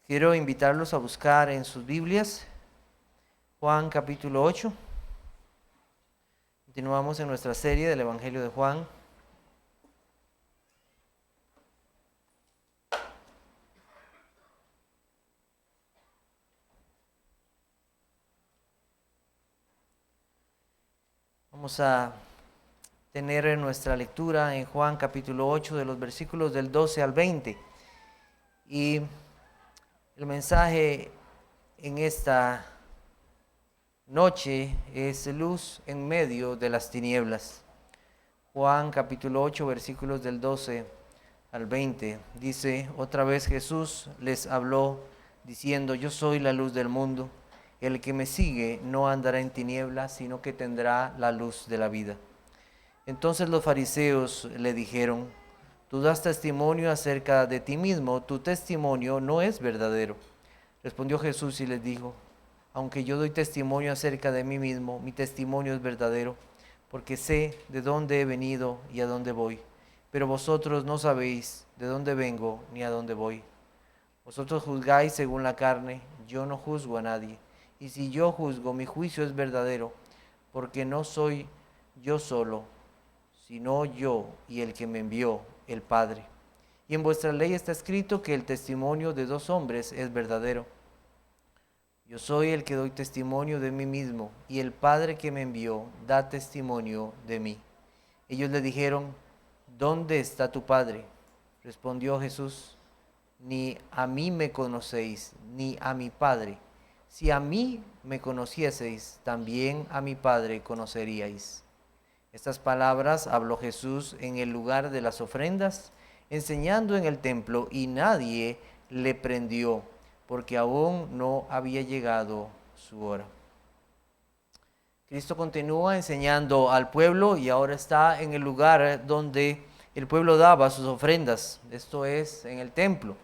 Quiero invitarlos a buscar en sus Biblias Juan capítulo 8. Continuamos en nuestra serie del Evangelio de Juan. Vamos a tener nuestra lectura en Juan capítulo 8 de los versículos del 12 al 20. Y el mensaje en esta noche es luz en medio de las tinieblas. Juan capítulo 8 versículos del 12 al 20. Dice: otra vez Jesús les habló diciendo: yo soy la luz del mundo. El que me sigue no andará en tinieblas, sino que tendrá la luz de la vida. Entonces los fariseos le dijeron: tú das testimonio acerca de ti mismo, tu testimonio no es verdadero. Respondió Jesús y les dijo: aunque yo doy testimonio acerca de mí mismo, mi testimonio es verdadero, porque sé de dónde he venido y a dónde voy. Pero vosotros no sabéis de dónde vengo ni a dónde voy. Vosotros juzgáis según la carne, yo no juzgo a nadie. Y si yo juzgo, mi juicio es verdadero, porque no soy yo solo, sino yo y el que me envió, el Padre. Y en vuestra ley está escrito que el testimonio de dos hombres es verdadero. Yo soy el que doy testimonio de mí mismo, y el Padre que me envió da testimonio de mí. Ellos le dijeron: ¿dónde está tu Padre? Respondió Jesús: ni a mí me conocéis, ni a mi Padre. Si a mí me conocieseis, también a mi Padre conoceríais. Estas palabras habló Jesús en el lugar de las ofrendas, enseñando en el templo, y nadie le prendió, porque aún no había llegado su hora. Cristo continúa enseñando al pueblo y ahora está en el lugar donde el pueblo daba sus ofrendas, esto es, en el templo.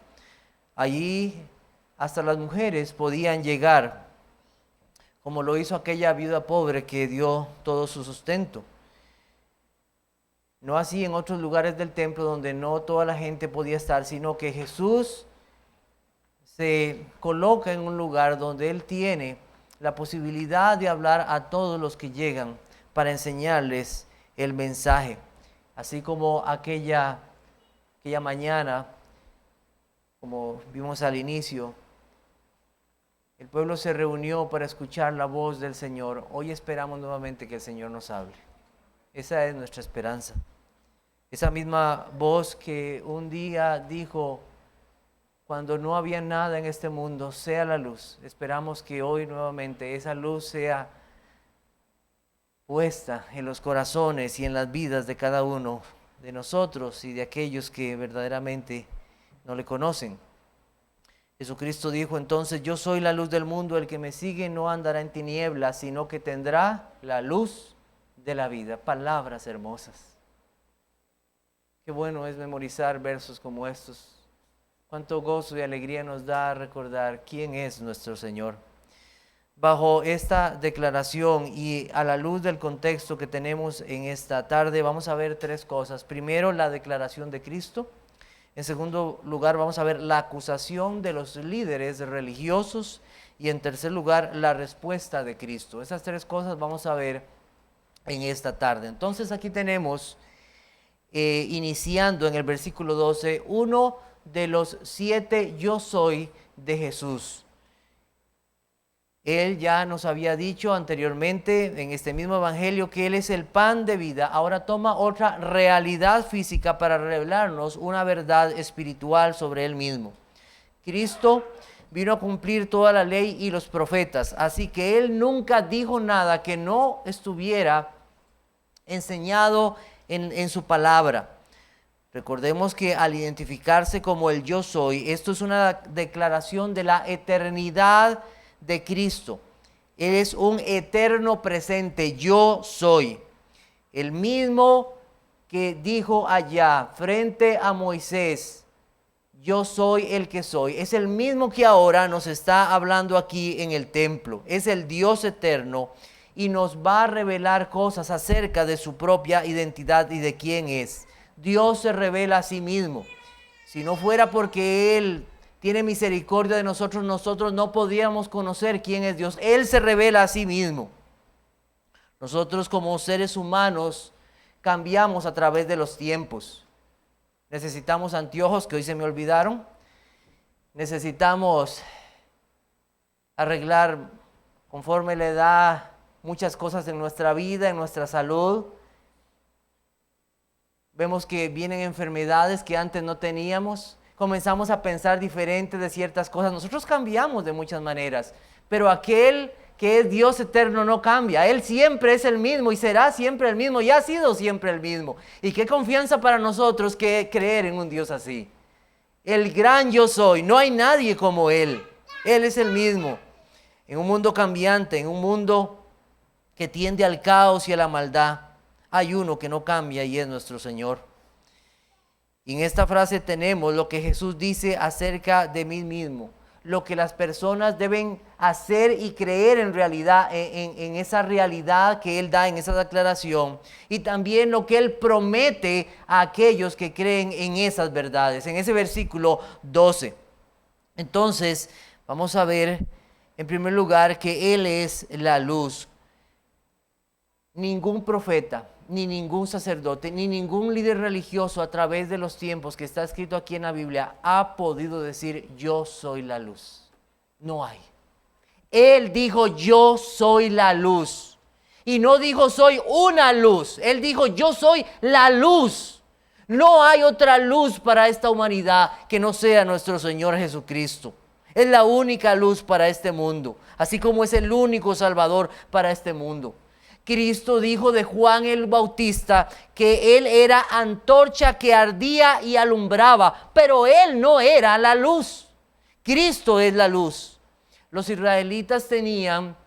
Allí hasta las mujeres podían llegar, como lo hizo aquella viuda pobre que dio todo su sustento. No así en otros lugares del templo donde no toda la gente podía estar, sino que Jesús se coloca en un lugar donde Él tiene la posibilidad de hablar a todos los que llegan para enseñarles el mensaje. Así como aquella mañana, como vimos al inicio, el pueblo se reunió para escuchar la voz del Señor. Hoy esperamos nuevamente que el Señor nos hable. Esa es nuestra esperanza. Esa misma voz que un día dijo, cuando no había nada en este mundo, sea la luz. Esperamos que hoy nuevamente esa luz sea puesta en los corazones y en las vidas de cada uno de nosotros y de aquellos que verdaderamente no le conocen. Jesucristo dijo entonces: yo soy la luz del mundo, el que me sigue no andará en tinieblas, sino que tendrá la luz de la vida. Palabras hermosas. Qué bueno es memorizar versos como estos. Cuánto gozo y alegría nos da recordar quién es nuestro Señor. Bajo esta declaración y a la luz del contexto que tenemos en esta tarde, vamos a ver tres cosas. Primero, la declaración de Cristo. En segundo lugar, vamos a ver la acusación de los líderes religiosos. Y en tercer lugar, la respuesta de Cristo. Esas tres cosas vamos a ver en esta tarde. Entonces aquí tenemos, iniciando en el versículo 12, uno de los 7 yo soy de Jesús. Él ya nos había dicho anteriormente en este mismo evangelio que Él es el pan de vida. Ahora toma otra realidad física para revelarnos una verdad espiritual sobre Él mismo. Cristo vino a cumplir toda la ley y los profetas, así que Él nunca dijo nada que no estuviera enseñado en su palabra. Recordemos que al identificarse como el yo soy, esto es una declaración de la eternidad de Cristo. Él es un eterno presente, yo soy. El mismo que dijo allá frente a Moisés, yo soy el que soy. Es el mismo que ahora nos está hablando aquí en el templo. Es el Dios eterno y nos va a revelar cosas acerca de su propia identidad y de quién es. Dios se revela a sí mismo. Si no fuera porque Él tiene misericordia de nosotros, nosotros no podríamos conocer quién es Dios. Él se revela a sí mismo. Nosotros como seres humanos cambiamos a través de los tiempos. Necesitamos anteojos que hoy se me olvidaron. Necesitamos arreglar conforme la edad muchas cosas en nuestra vida, en nuestra salud. Vemos que vienen enfermedades que antes no teníamos. Comenzamos a pensar diferente de ciertas cosas. Nosotros cambiamos de muchas maneras, pero aquel que es Dios eterno no cambia. Él siempre es el mismo y será siempre el mismo y ha sido siempre el mismo. Y qué confianza para nosotros que creer en un Dios así. El gran yo soy, no hay nadie como Él. Él es el mismo. En un mundo cambiante, en un mundo que tiende al caos y a la maldad, hay uno que no cambia y es nuestro Señor. Y en esta frase tenemos lo que Jesús dice acerca de mí mismo, lo que las personas deben hacer y creer en realidad, en esa realidad que Él da en esa declaración, y también lo que Él promete a aquellos que creen en esas verdades, en ese versículo 12. Entonces, vamos a ver en primer lugar que Él es la luz. Ningún profeta, ni ningún sacerdote, ni ningún líder religioso a través de los tiempos que está escrito aquí en la Biblia ha podido decir yo soy la luz. No hay. Él dijo yo soy la luz. Y no dijo soy una luz. Él dijo yo soy la luz. No hay otra luz para esta humanidad que no sea nuestro Señor Jesucristo. Es la única luz para este mundo, así como es el único Salvador para este mundo. Cristo dijo de Juan el Bautista que él era antorcha que ardía y alumbraba, pero él no era la luz. Cristo es la luz. Los israelitas tenían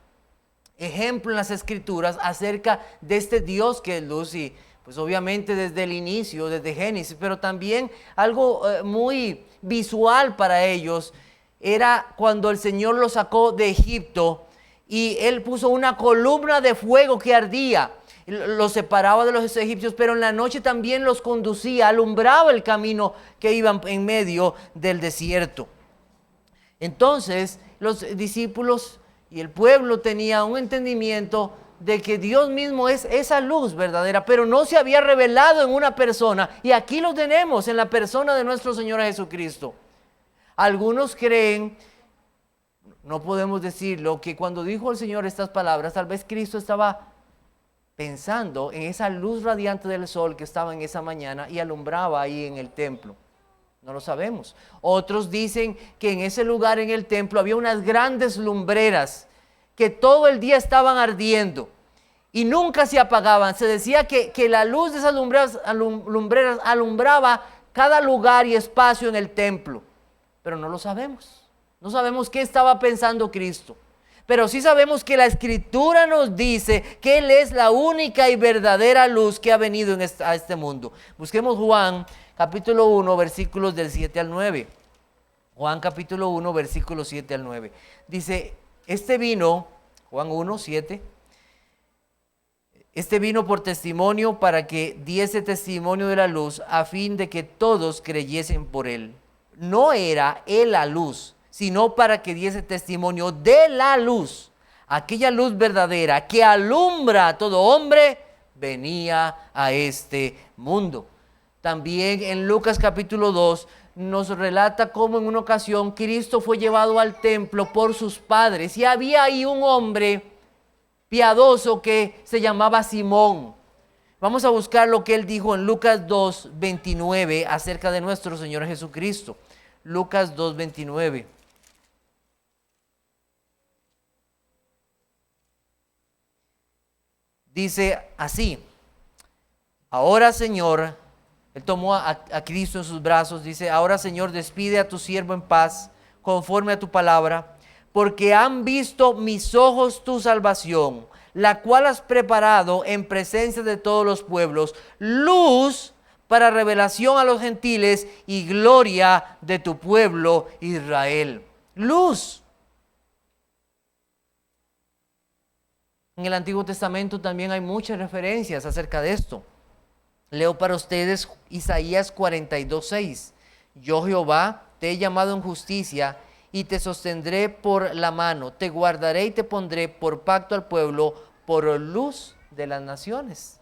ejemplo en las Escrituras acerca de este Dios que es luz, y pues obviamente desde el inicio, desde Génesis, pero también algo muy visual para ellos era cuando el Señor los sacó de Egipto. Y Él puso una columna de fuego que ardía, los separaba de los egipcios, pero en la noche también los conducía, alumbraba el camino que iban en medio del desierto. Entonces los discípulos y el pueblo tenía un entendimiento de que Dios mismo es esa luz verdadera, pero no se había revelado en una persona, y aquí lo tenemos en la persona de nuestro Señor Jesucristo. Algunos creen, no podemos decirlo, que cuando dijo el Señor estas palabras, tal vez Cristo estaba pensando en esa luz radiante del sol que estaba en esa mañana y alumbraba ahí en el templo. No lo sabemos. Otros dicen que en ese lugar en el templo había unas grandes lumbreras que todo el día estaban ardiendo y nunca se apagaban. Se decía que la luz de esas lumbreras alumbraba cada lugar y espacio en el templo, pero no lo sabemos. No sabemos qué estaba pensando Cristo, pero sí sabemos que la Escritura nos dice que Él es la única y verdadera luz que ha venido a este mundo. Busquemos Juan capítulo 1, versículos del 7 al 9. Juan capítulo 1, versículos 7 al 9. Dice, este vino, Juan 1, 7, este vino por testimonio para que diese testimonio de la luz, a fin de que todos creyesen por Él. No era Él la luz, sino para que diese testimonio de la luz. Aquella luz verdadera que alumbra a todo hombre, venía a este mundo. También en Lucas capítulo 2 nos relata cómo en una ocasión Cristo fue llevado al templo por sus padres, y había ahí un hombre piadoso que se llamaba Simón. Vamos a buscar lo que él dijo en Lucas 2, 29 acerca de nuestro Señor Jesucristo. Lucas 2, 29. Dice así: ahora Señor, él tomó a Cristo en sus brazos, dice, ahora Señor, despide a tu siervo en paz, conforme a tu palabra, porque han visto mis ojos tu salvación, la cual has preparado en presencia de todos los pueblos, luz para revelación a los gentiles y gloria de tu pueblo Israel. Luz. En el Antiguo Testamento también hay muchas referencias acerca de esto. Leo para ustedes Isaías 42:6. Yo Jehová, te he llamado en justicia y te sostendré por la mano, te guardaré y te pondré por pacto al pueblo, por luz de las naciones.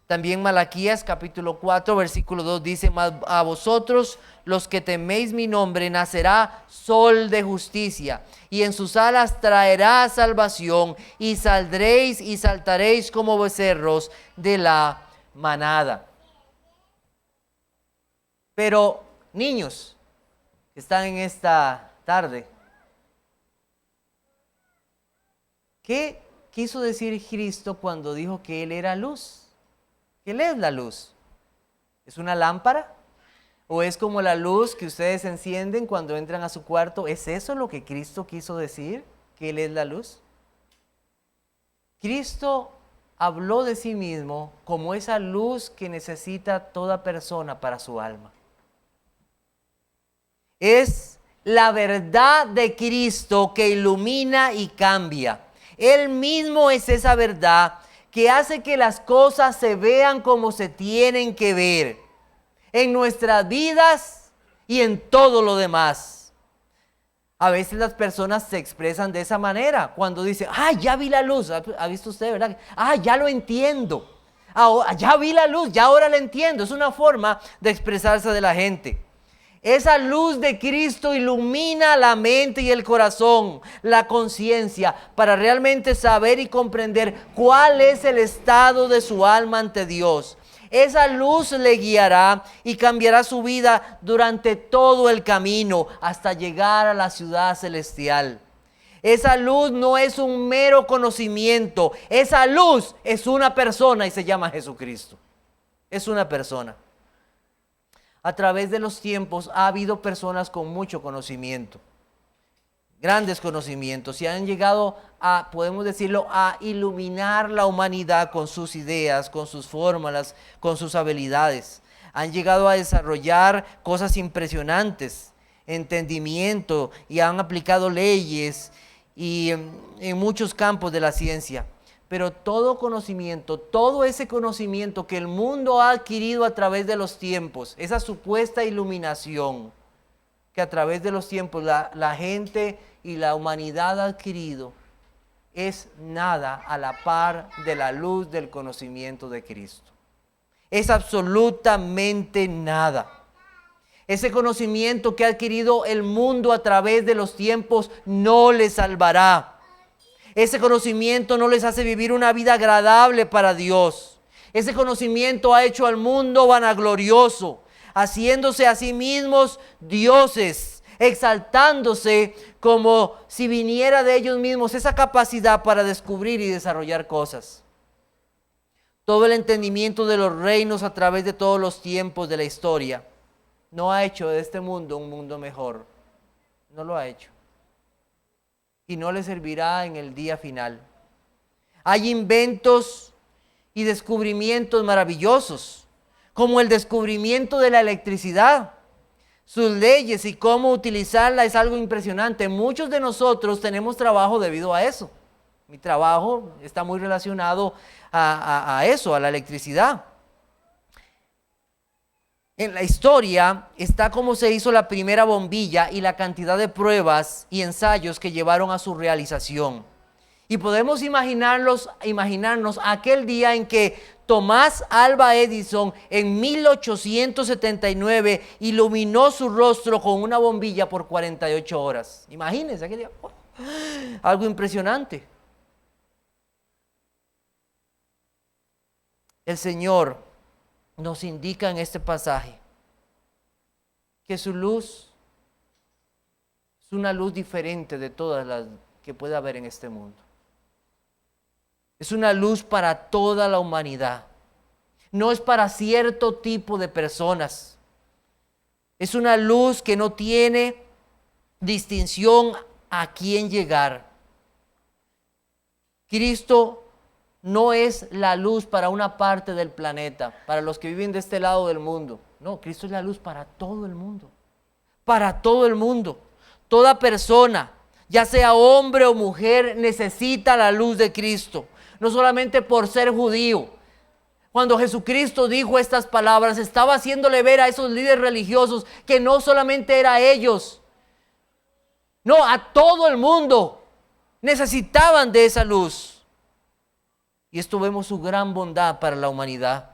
También Malaquías capítulo 4 versículo 2 dice: mas a vosotros los que teméis mi nombre nacerá sol de justicia, y en sus alas traerá salvación, y saldréis y saltaréis como becerros de la manada. Pero niños que están en esta tarde, ¿qué quiso decir Cristo cuando dijo que Él era luz? ¿Qué es la luz? ¿Es una lámpara? ¿O es como la luz que ustedes encienden cuando entran a su cuarto? ¿Es eso lo que Cristo quiso decir? ¿Que Él es la luz? Cristo habló de sí mismo como esa luz que necesita toda persona para su alma. Es la verdad de Cristo que ilumina y cambia. Él mismo es esa verdad que hace que las cosas se vean como se tienen que ver en nuestras vidas y en todo lo demás. A veces las personas se expresan de esa manera cuando dicen: ya vi la luz. ¿Ha visto usted, verdad? Ya lo entiendo. Ya vi la luz, ya ahora la entiendo. Es una forma de expresarse de la gente. Esa luz de Cristo ilumina la mente y el corazón, la conciencia, para realmente saber y comprender cuál es el estado de su alma ante Dios. Esa luz le guiará y cambiará su vida durante todo el camino hasta llegar a la ciudad celestial. Esa luz no es un mero conocimiento, esa luz es una persona y se llama Jesucristo. Es una persona. A través de los tiempos ha habido personas con mucho conocimiento, grandes conocimientos, y han llegado a, podemos decirlo, a iluminar la humanidad con sus ideas, con sus fórmulas, con sus habilidades. Han llegado a desarrollar cosas impresionantes, entendimiento, y han aplicado leyes y en muchos campos de la ciencia. Pero todo conocimiento, todo ese conocimiento que el mundo ha adquirido a través de los tiempos, esa supuesta iluminación que a través de los tiempos la gente y la humanidad ha adquirido, es nada a la par de la luz del conocimiento de Cristo. Es absolutamente nada. Ese conocimiento que ha adquirido el mundo a través de los tiempos no le salvará. Ese conocimiento no les hace vivir una vida agradable para Dios. Ese conocimiento ha hecho al mundo vanaglorioso, haciéndose a sí mismos dioses, exaltándose como si viniera de ellos mismos esa capacidad para descubrir y desarrollar cosas. Todo el entendimiento de los reinos a través de todos los tiempos de la historia no ha hecho de este mundo un mundo mejor. No lo ha hecho. Y no le servirá en el día final. Hay inventos y descubrimientos maravillosos, como el descubrimiento de la electricidad. Sus leyes y cómo utilizarla es algo impresionante. Muchos de nosotros tenemos trabajo debido a eso. Mi trabajo está muy relacionado a eso, a la electricidad. En la historia está cómo se hizo la primera bombilla y la cantidad de pruebas y ensayos que llevaron a su realización. Y podemos imaginarnos aquel día en que Tomás Alva Edison en 1879 iluminó su rostro con una bombilla por 48 horas. Imagínense aquel día. Algo impresionante. El Señor nos indica en este pasaje que su luz es una luz diferente de todas las que puede haber en este mundo. Es una luz para toda la humanidad. No es para cierto tipo de personas. Es una luz que no tiene distinción a quién llegar. Cristo no es la luz para una parte del planeta, para los que viven de este lado del mundo. No, Cristo es la luz para todo el mundo. Para todo el mundo. Toda persona, ya sea hombre o mujer, necesita la luz de Cristo. No solamente por ser judío, Cuando Jesucristo dijo estas palabras, estaba haciéndole ver a esos líderes religiosos que no solamente era a ellos, no, a todo el mundo necesitaban de esa luz. Y esto vemos su gran bondad para la humanidad.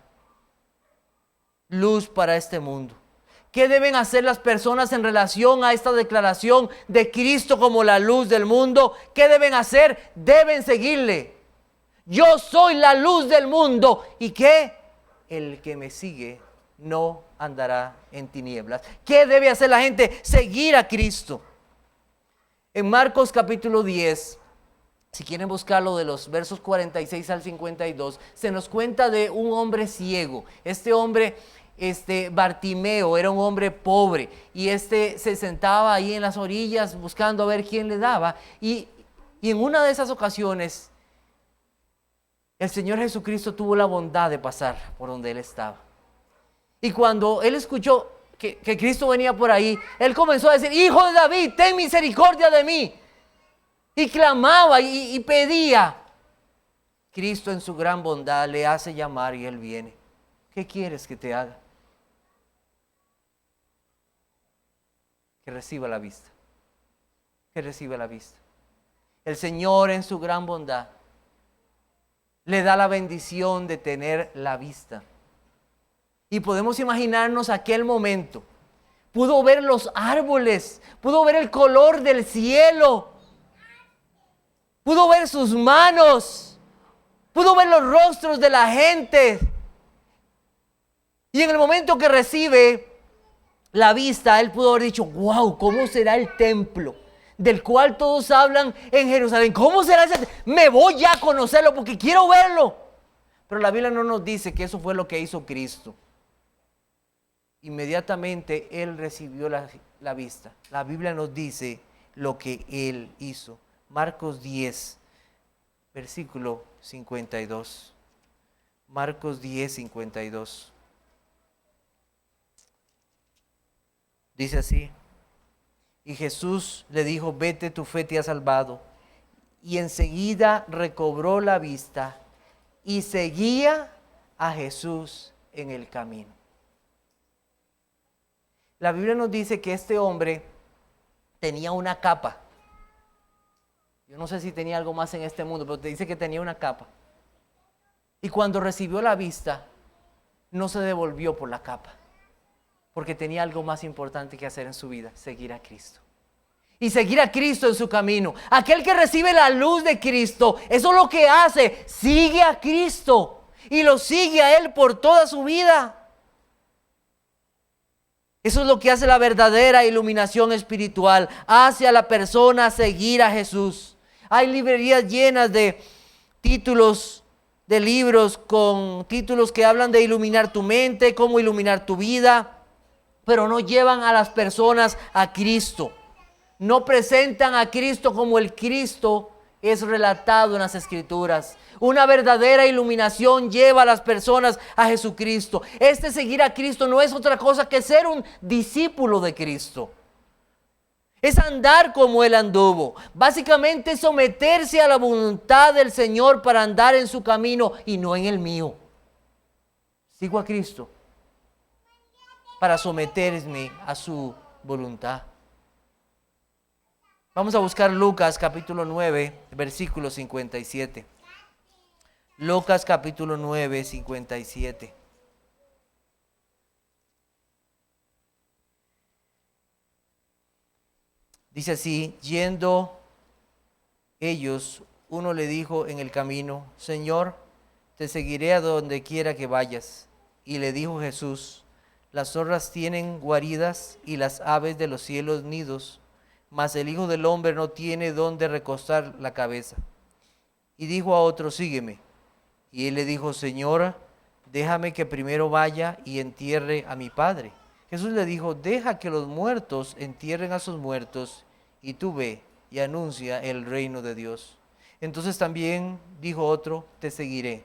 Luz para este mundo. ¿Qué deben hacer las personas en relación a esta declaración de Cristo como la luz del mundo? ¿Qué deben hacer? Deben seguirle. Yo soy la luz del mundo. ¿Y qué? El que me sigue no andará en tinieblas. ¿Qué debe hacer la gente? Seguir a Cristo. En Marcos capítulo 10, si quieren buscarlo de los versos 46 al 52, se nos cuenta de un hombre ciego. Este hombre, Bartimeo, era un hombre pobre y se sentaba ahí en las orillas buscando a ver quién le daba. Y en una de esas ocasiones, el Señor Jesucristo tuvo la bondad de pasar por donde él estaba. Y cuando él escuchó que Cristo venía por ahí, él comenzó a decir: Hijo de David, ten misericordia de mí. Y clamaba y pedía. Cristo en su gran bondad le hace llamar y él viene. ¿Qué quieres que te haga? Que reciba la vista. Que reciba la vista. El Señor en su gran bondad le da la bendición de tener la vista. Y podemos imaginarnos aquel momento. Pudo ver los árboles, pudo ver el color del cielo, pudo ver sus manos, pudo ver los rostros de la gente. Y en el momento que recibe la vista, él pudo haber dicho: wow, ¿cómo será el templo del cual todos hablan en Jerusalén? ¿Cómo será ese? Me voy ya a conocerlo porque quiero verlo. Pero la Biblia no nos dice que eso fue lo que hizo Cristo. Inmediatamente él recibió la vista. La Biblia nos dice lo que él hizo. Marcos 10, versículo 52. Marcos 10, 52. Dice así: y Jesús le dijo: vete, tu fe te ha salvado. Y enseguida recobró la vista y seguía a Jesús en el camino. La Biblia nos dice que este hombre tenía una capa. Yo no sé si tenía algo más en este mundo, pero te dice que tenía una capa. Y cuando recibió la vista, no se devolvió por la capa, porque tenía algo más importante que hacer en su vida: seguir a Cristo. Y seguir a Cristo en su camino. Aquel que recibe la luz de Cristo, eso es lo que hace: sigue a Cristo y lo sigue a Él por toda su vida. Eso es lo que hace la verdadera iluminación espiritual. Hace a la persona seguir a Jesús. Hay librerías llenas de títulos, de libros con títulos que hablan de iluminar tu mente, cómo iluminar tu vida, pero no llevan a las personas a Cristo. No presentan a Cristo como el Cristo es relatado en las Escrituras. Una verdadera iluminación lleva a las personas a Jesucristo. Seguir a Cristo no es otra cosa que ser un discípulo de Cristo. Es andar como Él anduvo. Básicamente someterse a la voluntad del Señor para andar en su camino y no en el mío. Sigo a Cristo para someterme a su voluntad. Vamos a buscar Lucas capítulo 9, versículo 57. Lucas capítulo 9, 57. Dice así: yendo ellos, uno le dijo en el camino: Señor, te seguiré a donde quiera que vayas. Y le dijo Jesús: las zorras tienen guaridas y las aves de los cielos nidos, mas el Hijo del Hombre no tiene donde recostar la cabeza. Y dijo a otro: sígueme. Y él le dijo: Señora, déjame que primero vaya y entierre a mi padre. Jesús le dijo: deja que los muertos entierren a sus muertos, y tú ve y anuncia el reino de Dios. Entonces también dijo otro: te seguiré.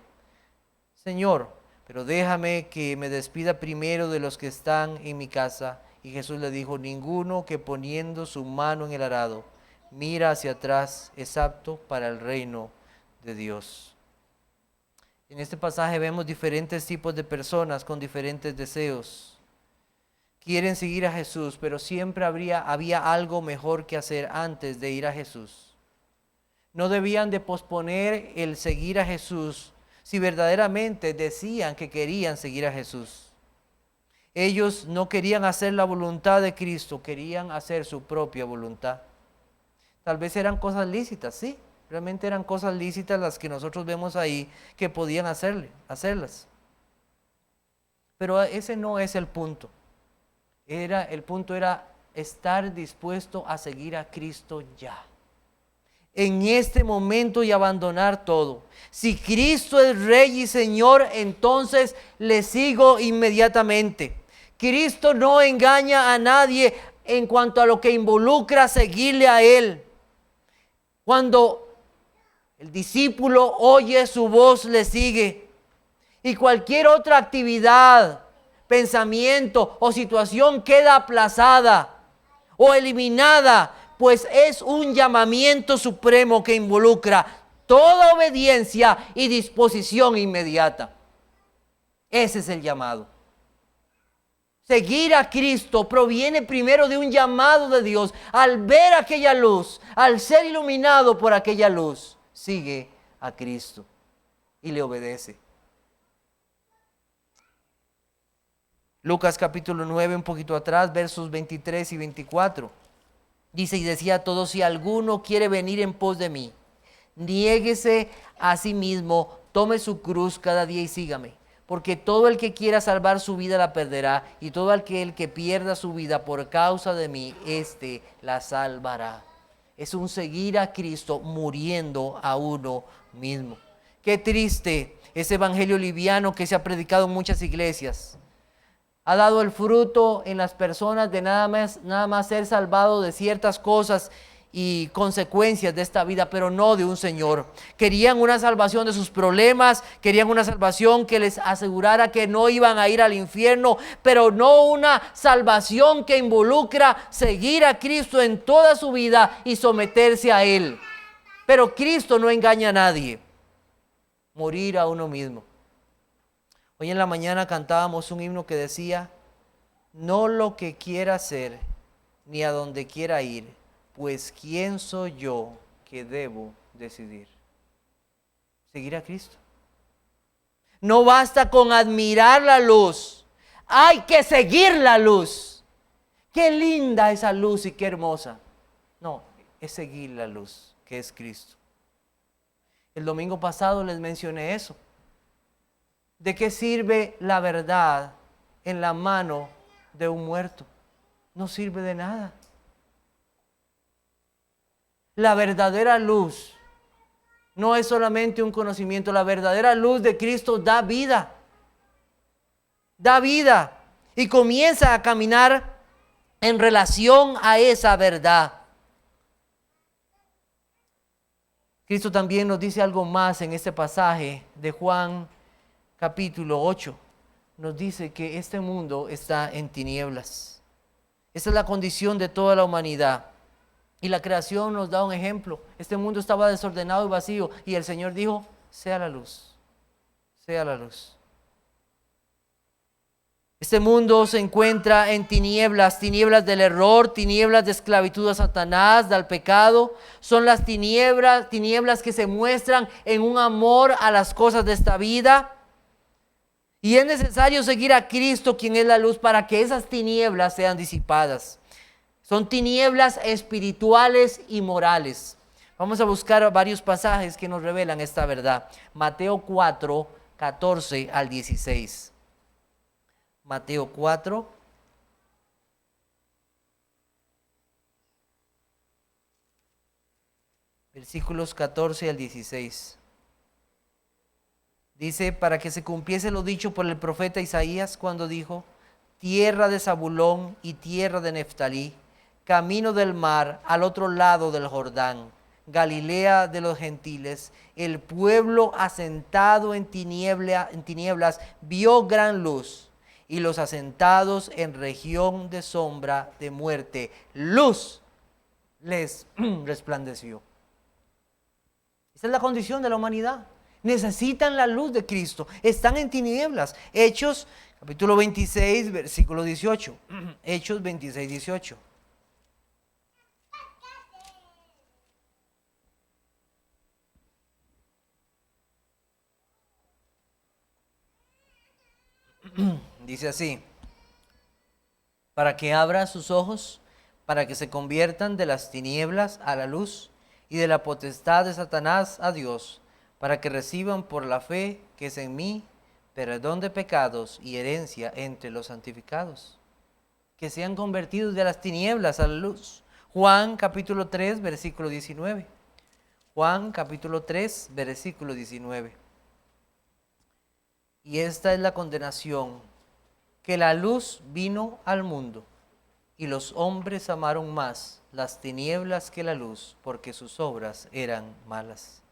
Señor, pero déjame que me despida primero de los que están en mi casa. Y Jesús le dijo: ninguno que poniendo su mano en el arado mira hacia atrás es apto para el reino de Dios. En este pasaje vemos diferentes tipos de personas con diferentes deseos. Quieren seguir a Jesús, pero siempre había algo mejor que hacer antes de ir a Jesús. No debían de posponer el seguir a Jesús si verdaderamente decían que querían seguir a Jesús. Ellos no querían hacer la voluntad de Cristo, querían hacer su propia voluntad. Tal vez eran cosas lícitas, sí. Realmente eran cosas lícitas las que nosotros vemos ahí que podían hacerlas. Pero ese no es el punto. El punto era estar dispuesto a seguir a Cristo ya. En este momento y abandonar todo. Si Cristo es Rey y Señor, entonces le sigo inmediatamente. Cristo no engaña a nadie en cuanto a lo que involucra seguirle a Él. Cuando el discípulo oye su voz, le sigue. Y cualquier otra actividad, pensamiento o situación queda aplazada o eliminada, pues es un llamamiento supremo que involucra toda obediencia y disposición inmediata. Ese es el llamado. Seguir a Cristo proviene primero de un llamado de Dios. Al ver aquella luz, al ser iluminado por aquella luz, sigue a Cristo y le obedece. Lucas capítulo 9, un poquito atrás, versos 23 y 24. Dice: y decía a todos: si alguno quiere venir en pos de mí, niéguese a sí mismo, tome su cruz cada día y sígame. Porque todo el que quiera salvar su vida la perderá, y todo aquel que pierda su vida por causa de mí, éste la salvará. Es un seguir a Cristo muriendo a uno mismo. Qué triste ese evangelio liviano que se ha predicado en muchas iglesias. Ha dado el fruto en las personas de nada más ser salvado de ciertas cosas y consecuencias de esta vida, pero no de un Señor. Querían una salvación de sus problemas, querían una salvación que les asegurara que no iban a ir al infierno, pero no una salvación que involucra seguir a Cristo en toda su vida y someterse a Él. Pero Cristo no engaña a nadie. Morir a uno mismo. Hoy en la mañana cantábamos un himno que decía: no lo que quiera hacer, ni a donde quiera ir, pues ¿quién soy yo que debo decidir? Seguir a Cristo. No basta con admirar la luz, hay que seguir la luz. Qué linda esa luz y qué hermosa. No, es seguir la luz, que es Cristo. El domingo pasado les mencioné eso. ¿De qué sirve la verdad en la mano de un muerto? No sirve de nada. La verdadera luz no es solamente un conocimiento. La verdadera luz de Cristo da vida. Da vida y comienza a caminar en relación a esa verdad. Cristo también nos dice algo más en este pasaje de Juan capítulo 8. Nos dice que este mundo está en tinieblas. Esa es la condición de toda la humanidad. Y la creación nos da un ejemplo. Este mundo estaba desordenado y vacío, y el Señor dijo: sea la luz, sea la luz. Este mundo se encuentra en tinieblas, tinieblas del error, tinieblas de esclavitud a Satanás, del pecado. Son las tinieblas que se muestran en un amor a las cosas de esta vida. Y es necesario seguir a Cristo, quien es la luz, para que esas tinieblas sean disipadas. Son tinieblas espirituales y morales. Vamos a buscar varios pasajes que nos revelan esta verdad. Mateo 4, 14 al 16. Mateo 4. Versículos 14 al 16. Dice: para que se cumpliese lo dicho por el profeta Isaías cuando dijo: tierra de Zabulón y tierra de Neftalí, camino del mar al otro lado del Jordán, Galilea de los gentiles, el pueblo asentado en tinieblas vio gran luz, y los asentados en región de sombra de muerte, luz les resplandeció. Esta es la condición de la humanidad. Necesitan la luz de Cristo. Están en tinieblas. Hechos, capítulo 26, versículo 18. Hechos 26, 18. Dice así: para que abra sus ojos, para que se conviertan de las tinieblas a la luz y de la potestad de Satanás a Dios, para que reciban por la fe que es en mí perdón de pecados y herencia entre los santificados. Que sean convertidos de las tinieblas a la luz. Juan capítulo 3, versículo 19. Juan capítulo 3, versículo 19. Y esta es la condenación, que la luz vino al mundo, y los hombres amaron más las tinieblas que la luz, porque sus obras eran malas.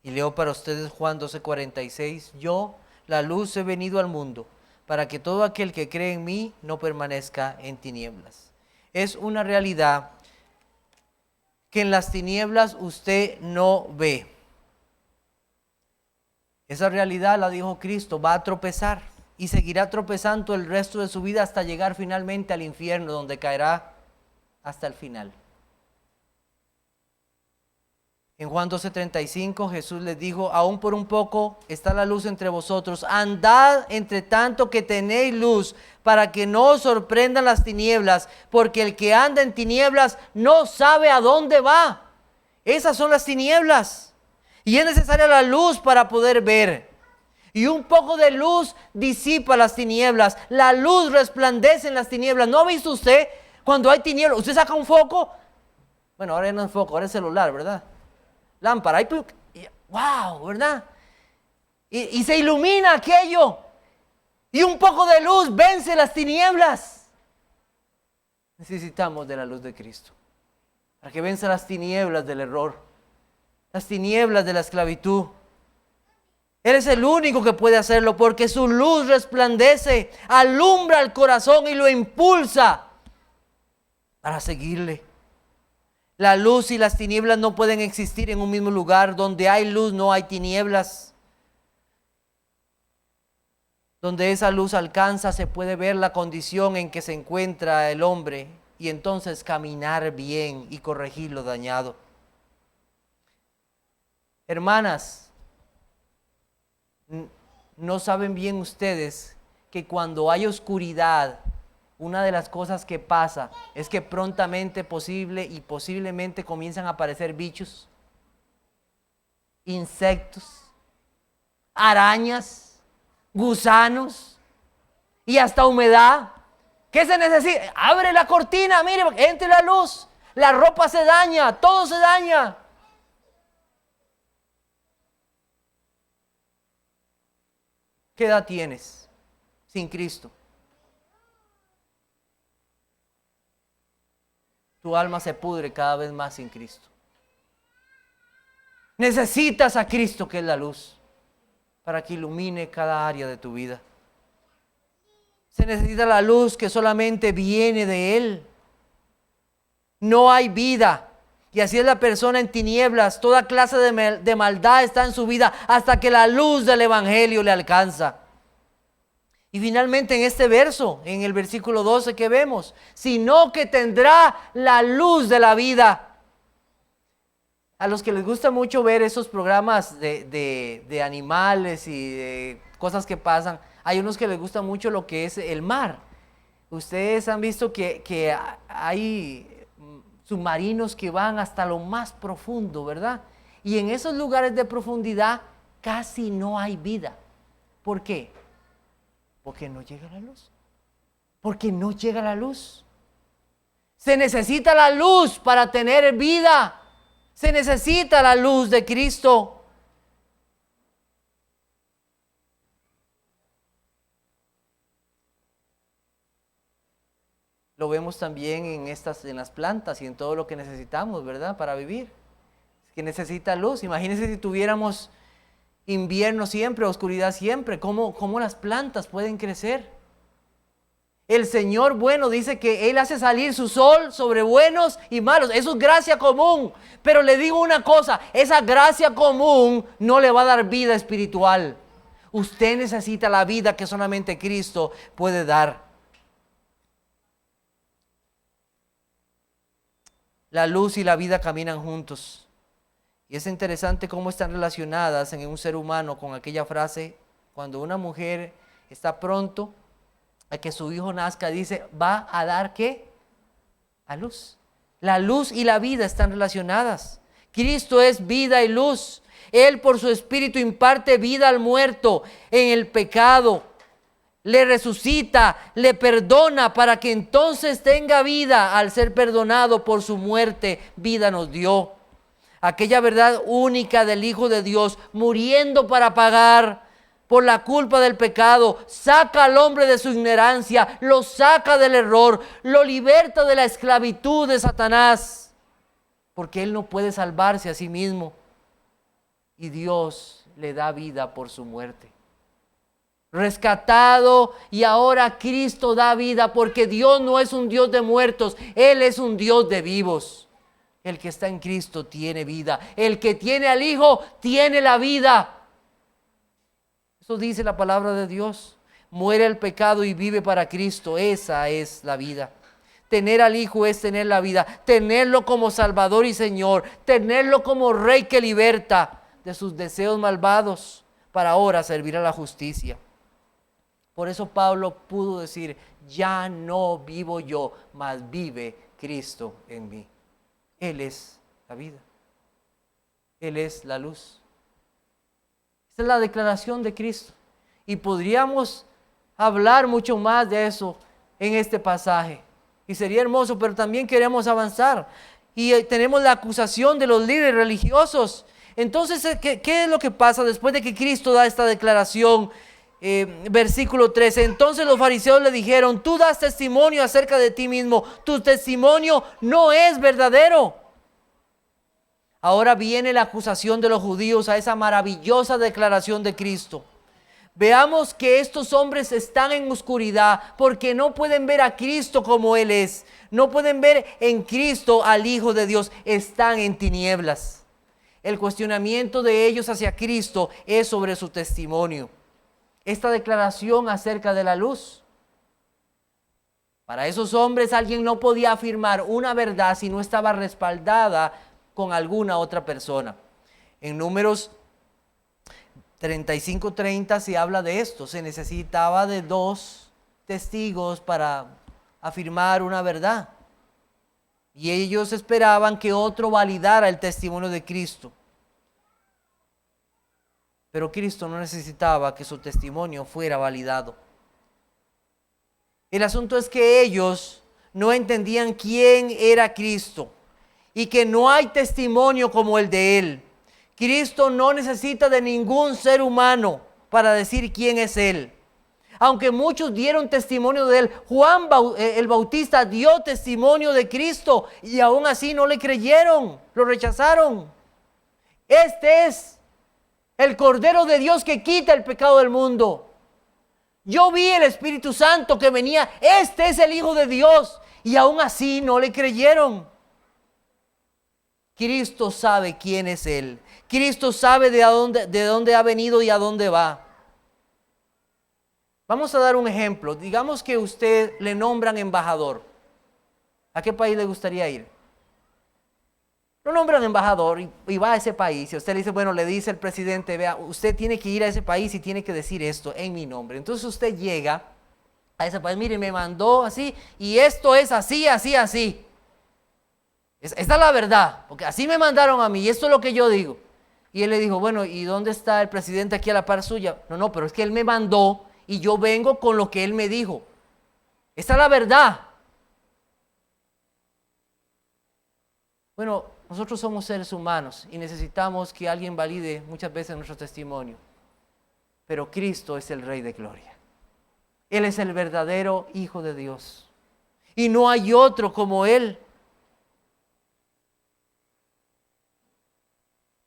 Y leo para ustedes Juan 12:46. Yo, la luz, he venido al mundo, para que todo aquel que cree en mí no permanezca en tinieblas. Es una realidad que en las tinieblas usted no ve. Esa realidad, la dijo Cristo, va a tropezar y seguirá tropezando el resto de su vida hasta llegar finalmente al infierno, donde caerá hasta el final. En Juan 12:35 Jesús les dijo: aún por un poco está la luz entre vosotros, andad entre tanto que tenéis luz, para que no os sorprendan las tinieblas, porque el que anda en tinieblas no sabe a dónde va. Esas son las tinieblas. Y es necesaria la luz para poder ver. Y un poco de luz disipa las tinieblas. La luz resplandece en las tinieblas. ¿No ha visto usted cuando hay tinieblas? Usted saca un foco. Bueno, ahora ya no es foco, ahora es celular, ¿verdad? Lámpara. ¡Wow! ¿Verdad? Y se ilumina aquello. Y un poco de luz vence las tinieblas. Necesitamos de la luz de Cristo para que venza las tinieblas del error, las tinieblas de la esclavitud. Él es el único que puede hacerlo, porque su luz resplandece, alumbra el corazón y lo impulsa para seguirle. La luz y las tinieblas no pueden existir en un mismo lugar. Donde hay luz no hay tinieblas. Donde esa luz alcanza, se puede ver la condición en que se encuentra el hombre y entonces caminar bien y corregir lo dañado. Hermanas, ¿no saben bien ustedes que cuando hay oscuridad, una de las cosas que pasa es que prontamente posiblemente comienzan a aparecer bichos, insectos, arañas, gusanos y hasta humedad? ¿Qué se necesita? Abre la cortina, mire, entre la luz, la ropa se daña, todo se daña. ¿Qué edad tienes sin Cristo? Tu alma se pudre cada vez más sin Cristo. Necesitas a Cristo, que es la luz, para que ilumine cada área de tu vida. Se necesita la luz que solamente viene de Él. No hay vida. Y así es la persona en tinieblas. Toda clase de maldad está en su vida hasta que la luz del Evangelio le alcanza. Y finalmente en este verso, en el versículo 12 que vemos, sino que tendrá la luz de la vida. A los que les gusta mucho ver esos programas de animales y de cosas que pasan, hay unos que les gusta mucho lo que es el mar. Ustedes han visto que hay submarinos que van hasta lo más profundo, ¿verdad? Y en esos lugares de profundidad casi no hay vida. ¿Por qué? Porque no llega la luz. Porque no llega la luz. Se necesita la luz para tener vida. Se necesita la luz de Cristo. Lo vemos también en las plantas y en todo lo que necesitamos, ¿verdad? Para vivir. Es que necesita luz. Imagínense si tuviéramos invierno siempre, oscuridad siempre. ¿Cómo las plantas pueden crecer? El Señor bueno dice que Él hace salir su sol sobre buenos y malos. Eso es gracia común. Pero le digo una cosa, esa gracia común no le va a dar vida espiritual. Usted necesita la vida que solamente Cristo puede dar. La luz y la vida caminan juntos. Y es interesante cómo están relacionadas en un ser humano con aquella frase, cuando una mujer está pronto a que su hijo nazca, dice, va a dar ¿qué? A luz. La luz y la vida están relacionadas. Cristo es vida y luz. Él por su espíritu imparte vida al muerto en el pecado. Le resucita, le perdona para que entonces tenga vida. Al ser perdonado por su muerte, vida nos dio. Aquella verdad única del Hijo de Dios, muriendo para pagar por la culpa del pecado, saca al hombre de su ignorancia, lo saca del error, lo liberta de la esclavitud de Satanás, porque él no puede salvarse a sí mismo. Y Dios le da vida por su muerte. Rescatado, y ahora Cristo da vida, porque Dios no es un Dios de muertos, Él es un Dios de vivos. El que está en Cristo tiene vida. El que tiene al Hijo tiene la vida. Eso dice la palabra de Dios. Muere el pecado y vive para Cristo. Esa es la vida. Tener al Hijo es tener la vida. Tenerlo como Salvador y Señor. Tenerlo como Rey que liberta de sus deseos malvados para ahora servir a la justicia. Por eso Pablo pudo decir, ya no vivo yo, mas vive Cristo en mí. Él es la vida. Él es la luz. Esta es la declaración de Cristo. Y podríamos hablar mucho más de eso en este pasaje. Y sería hermoso, pero también queremos avanzar. Y tenemos la acusación de los líderes religiosos. Entonces, ¿qué es lo que pasa después de que Cristo da esta declaración? Versículo 13. Entonces los fariseos le dijeron, tú das testimonio acerca de ti mismo, tu testimonio no es verdadero. Ahora viene la acusación de los judíos a esa maravillosa declaración de Cristo. Veamos que estos hombres están en oscuridad porque no pueden ver a Cristo como Él es. No pueden ver en Cristo al Hijo de Dios. Están en tinieblas. El cuestionamiento de ellos hacia Cristo es sobre su testimonio. Esta declaración acerca de la luz. Para esos hombres alguien no podía afirmar una verdad si no estaba respaldada con alguna otra persona. En Números 35:30 se habla de esto. Se necesitaba de 2 testigos para afirmar una verdad. Y ellos esperaban que otro validara el testimonio de Cristo. Pero Cristo no necesitaba que su testimonio fuera validado. El asunto es que ellos no entendían quién era Cristo y que no hay testimonio como el de Él. Cristo no necesita de ningún ser humano para decir quién es Él. Aunque muchos dieron testimonio de Él, Juan el Bautista dio testimonio de Cristo y aún así no le creyeron, lo rechazaron. Este es el Cordero de Dios que quita el pecado del mundo. Yo vi el Espíritu Santo que venía. Este es el Hijo de Dios. Y aún así no le creyeron. Cristo sabe quién es Él. Cristo sabe de dónde ha venido y a dónde va. Vamos a dar un ejemplo. Digamos que usted le nombran embajador. ¿A qué país le gustaría ir? Lo nombran embajador y va a ese país. Y usted le dice, bueno, le dice el presidente, vea, usted tiene que ir a ese país y tiene que decir esto en mi nombre. Entonces usted llega a ese país, mire, me mandó así y esto es así, así, así. Esta es la verdad, porque así me mandaron a mí y esto es lo que yo digo. Y él le dijo, bueno, ¿y dónde está el presidente aquí a la par suya? No, pero es que él me mandó y yo vengo con lo que él me dijo. Esta es la verdad. Bueno, nosotros somos seres humanos y necesitamos que alguien valide muchas veces nuestro testimonio. Pero Cristo es el Rey de Gloria. Él es el verdadero Hijo de Dios. Y no hay otro como Él.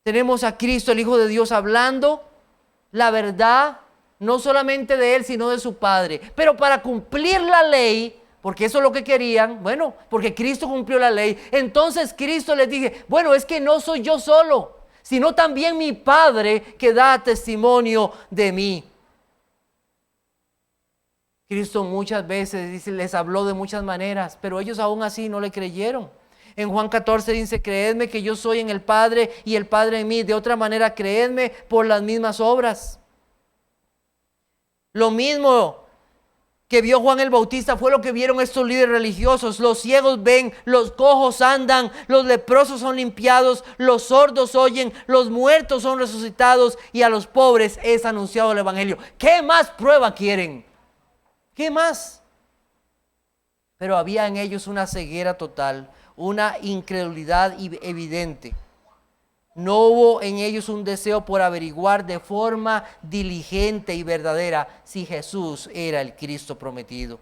Tenemos a Cristo, el Hijo de Dios, hablando la verdad, no solamente de él, sino de su Padre. Pero para cumplir la ley, porque eso es lo que querían, bueno, porque Cristo cumplió la ley, entonces Cristo les dije, bueno, es que no soy yo solo, sino también mi Padre que da testimonio de mí. Cristo muchas veces dice, les habló de muchas maneras, pero ellos aún así no le creyeron. En Juan 14 dice, creedme que yo soy en el Padre y el Padre en mí. De otra manera, creedme por las mismas obras. Lo mismo que vio Juan el Bautista fue lo que vieron estos líderes religiosos. Los ciegos ven, los cojos andan, los leprosos son limpiados, los sordos oyen, los muertos son resucitados y a los pobres es anunciado el evangelio. ¿Qué más prueba quieren? ¿Qué más? Pero había en ellos una ceguera total, una incredulidad evidente. No hubo en ellos un deseo por averiguar de forma diligente y verdadera si Jesús era el Cristo prometido,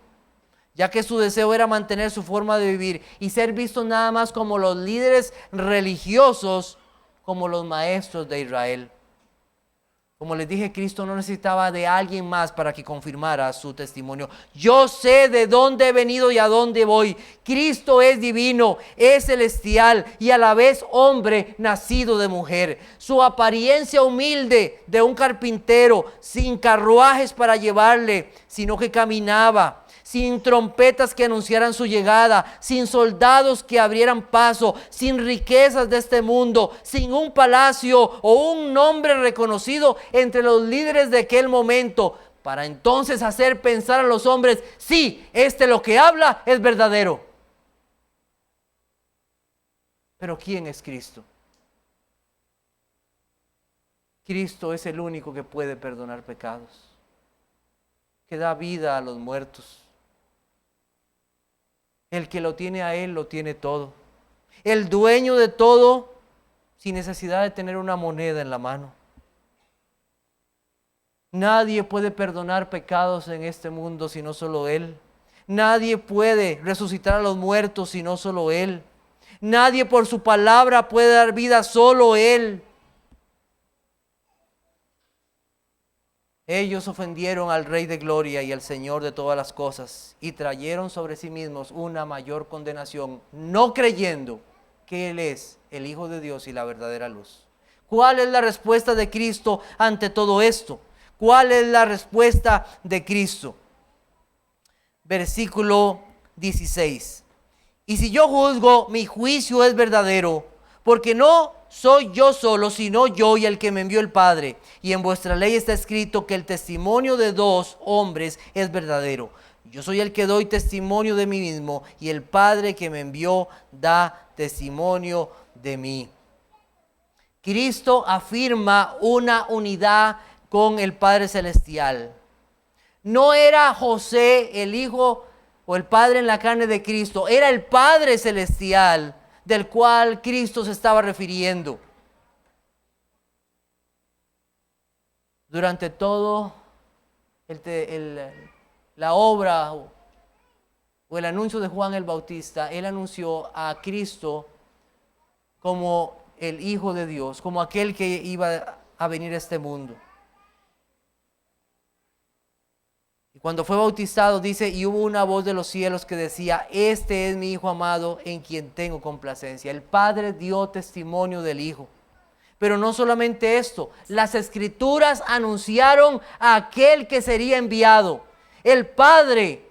ya que su deseo era mantener su forma de vivir y ser vistos nada más como los líderes religiosos, como los maestros de Israel. Como les dije, Cristo no necesitaba de alguien más para que confirmara su testimonio. Yo sé de dónde he venido y a dónde voy. Cristo es divino, es celestial y a la vez hombre nacido de mujer. Su apariencia humilde de un carpintero, sin carruajes para llevarle, sino que caminaba, sin trompetas que anunciaran su llegada, sin soldados que abrieran paso, sin riquezas de este mundo, sin un palacio o un nombre reconocido entre los líderes de aquel momento, para entonces hacer pensar a los hombres, sí, lo que habla es verdadero. Pero ¿quién es Cristo? Cristo es el único que puede perdonar pecados, que da vida a los muertos. El que lo tiene a Él, lo tiene todo. El dueño de todo, sin necesidad de tener una moneda en la mano. Nadie puede perdonar pecados en este mundo sino solo Él. Nadie puede resucitar a los muertos sino solo Él. Nadie por su palabra puede dar vida, solo Él. Ellos ofendieron al Rey de Gloria y al Señor de todas las cosas y trajeron sobre sí mismos una mayor condenación, no creyendo que Él es el Hijo de Dios y la verdadera luz. ¿Cuál es la respuesta de Cristo ante todo esto? ¿Cuál es la respuesta de Cristo? Versículo 16. Y si yo juzgo, mi juicio es verdadero, porque no soy yo solo, sino yo y el que me envió el Padre. Y en vuestra ley está escrito que el testimonio de dos hombres es verdadero. Yo soy el que doy testimonio de mí mismo, y el Padre que me envió da testimonio de mí. Cristo afirma una unidad con el Padre Celestial. No era José el Hijo o el Padre en la carne de Cristo, era el Padre Celestial del cual Cristo se estaba refiriendo. Durante todo la obra o el anuncio de Juan el Bautista, él anunció a Cristo como el Hijo de Dios, como aquel que iba a venir a este mundo. Y cuando fue bautizado dice, y hubo una voz de los cielos que decía, este es mi Hijo amado en quien tengo complacencia. El Padre dio testimonio del Hijo. Pero no solamente esto, las Escrituras anunciaron a aquel que sería enviado. El Padre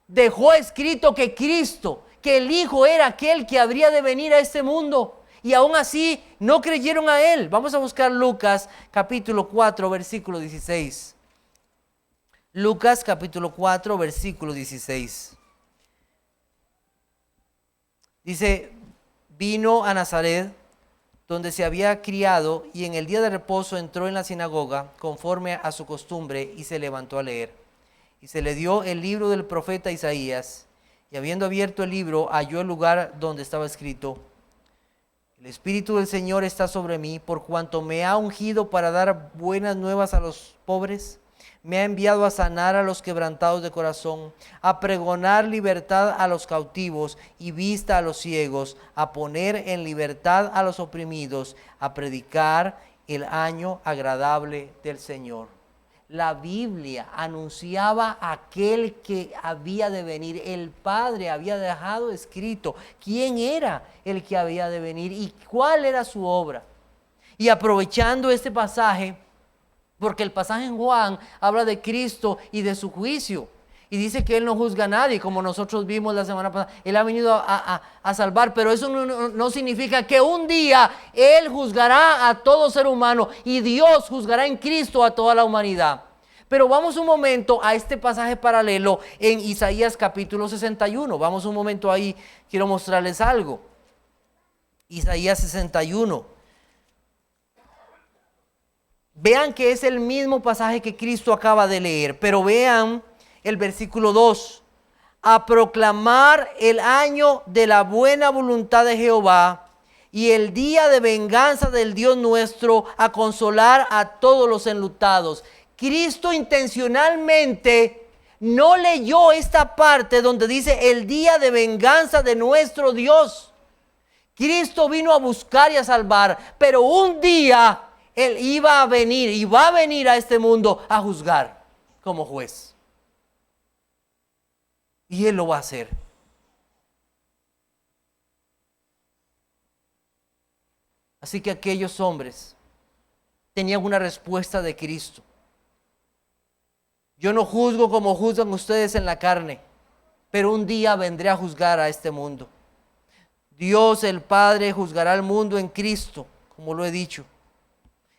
dejó escrito que Cristo, que el Hijo era aquel que habría de venir a este mundo. Y aún así no creyeron a Él. Vamos a buscar Lucas capítulo 4, versículo 16. Lucas capítulo 4, versículo 16. Dice, vino a Nazaret, donde se había criado, y en el día de reposo entró en la sinagoga, conforme a su costumbre, y se levantó a leer. Y se le dio el libro del profeta Isaías, y habiendo abierto el libro, halló el lugar donde estaba escrito, el Espíritu del Señor está sobre mí, por cuanto me ha ungido para dar buenas nuevas a los pobres. Me ha enviado a sanar a los quebrantados de corazón, a pregonar libertad a los cautivos y vista a los ciegos, a poner en libertad a los oprimidos, a predicar el año agradable del Señor. La Biblia anunciaba a aquel que había de venir. El Padre había dejado escrito quién era el que había de venir y cuál era su obra. Y aprovechando este pasaje, porque el pasaje en Juan habla de Cristo y de su juicio. Y dice que Él no juzga a nadie, como nosotros vimos la semana pasada. Él ha venido a salvar, pero eso no significa que un día Él juzgará a todo ser humano y Dios juzgará en Cristo a toda la humanidad. Pero vamos un momento a este pasaje paralelo en Isaías capítulo 61. Vamos un momento ahí, quiero mostrarles algo. Isaías 61. Vean que es el mismo pasaje que Cristo acaba de leer, pero vean el versículo 2. A proclamar el año de la buena voluntad de Jehová y el día de venganza del Dios nuestro, a consolar a todos los enlutados. Cristo intencionalmente no leyó esta parte donde dice el día de venganza de nuestro Dios. Cristo vino a buscar y a salvar, pero un día Él iba a venir y va a venir a este mundo a juzgar como juez. Y Él lo va a hacer. Así que aquellos hombres tenían una respuesta de Cristo. Yo no juzgo como juzgan ustedes en la carne, pero un día vendré a juzgar a este mundo. Dios el Padre juzgará al mundo en Cristo, como lo he dicho.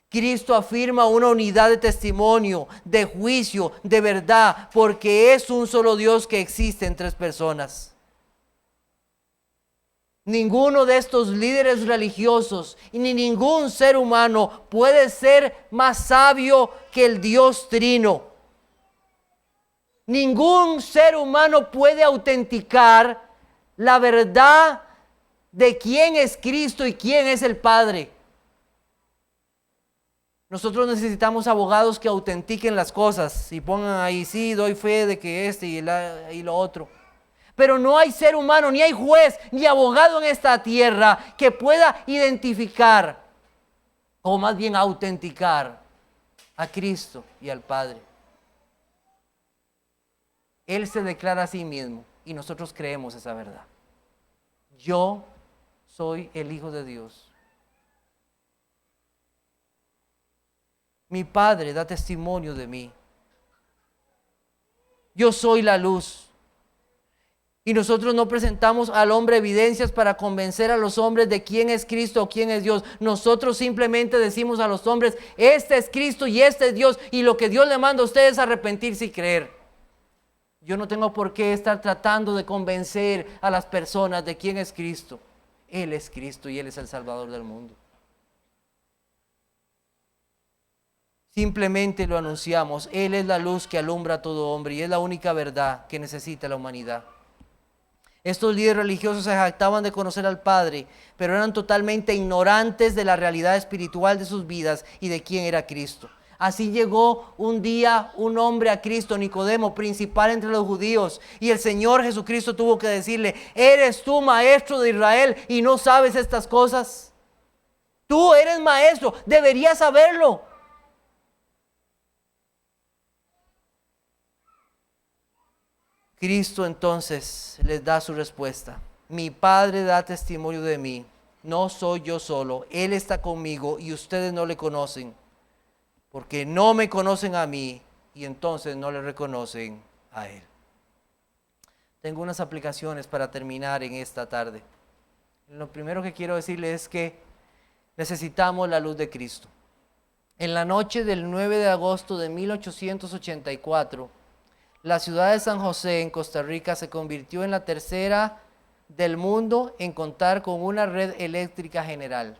Cristo afirma una unidad de testimonio, de juicio, de verdad, porque es un solo Dios que existe en tres personas. Ninguno de estos líderes religiosos y ni ningún ser humano puede ser más sabio que el Dios Trino. Ningún ser humano puede autenticar la verdad de quién es Cristo y quién es el Padre. Nosotros necesitamos abogados que autentiquen las cosas y pongan ahí, sí, doy fe de que este y lo otro. Pero no hay ser humano, ni hay juez, ni abogado en esta tierra que pueda identificar, o más bien autenticar, a Cristo y al Padre. Él se declara a sí mismo y nosotros creemos esa verdad. Yo soy el Hijo de Dios. Mi Padre da testimonio de mí. Yo soy la luz. Y nosotros no presentamos al hombre evidencias para convencer a los hombres de quién es Cristo o quién es Dios. Nosotros simplemente decimos a los hombres, este es Cristo y este es Dios. Y lo que Dios le manda a ustedes es arrepentirse y creer. Yo no tengo por qué estar tratando de convencer a las personas de quién es Cristo. Él es Cristo y Él es el Salvador del mundo. Simplemente lo anunciamos. Él es la luz que alumbra a todo hombre y es la única verdad que necesita la humanidad. Estos líderes religiosos se jactaban de conocer al Padre, pero eran totalmente ignorantes de la realidad espiritual de sus vidas y de quién era Cristo. Así llegó un día un hombre a Cristo, Nicodemo, principal entre los judíos, y el Señor Jesucristo tuvo que decirle, ¿eres tú maestro de Israel y no sabes estas cosas? Tú eres maestro, deberías saberlo. Cristo entonces les da su respuesta. Mi Padre da testimonio de mí, no soy yo solo, Él está conmigo y ustedes no le conocen, porque no me conocen a mí y entonces no le reconocen a Él. Tengo unas aplicaciones para terminar en esta tarde. Lo primero que quiero decirles es que necesitamos la luz de Cristo. En la noche del 9 de agosto de 1884, la ciudad de San José en Costa Rica se convirtió en la tercera del mundo en contar con una red eléctrica general.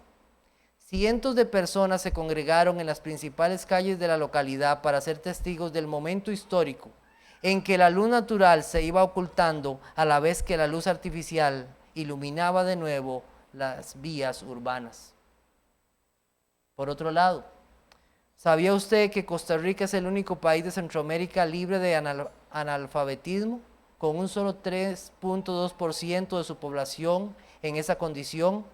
Cientos de personas se congregaron en las principales calles de la localidad para ser testigos del momento histórico en que la luz natural se iba ocultando a la vez que la luz artificial iluminaba de nuevo las vías urbanas. Por otro lado, ¿sabía usted que Costa Rica es el único país de Centroamérica libre de analfabetismo, con un solo 3.2% de su población en esa condición,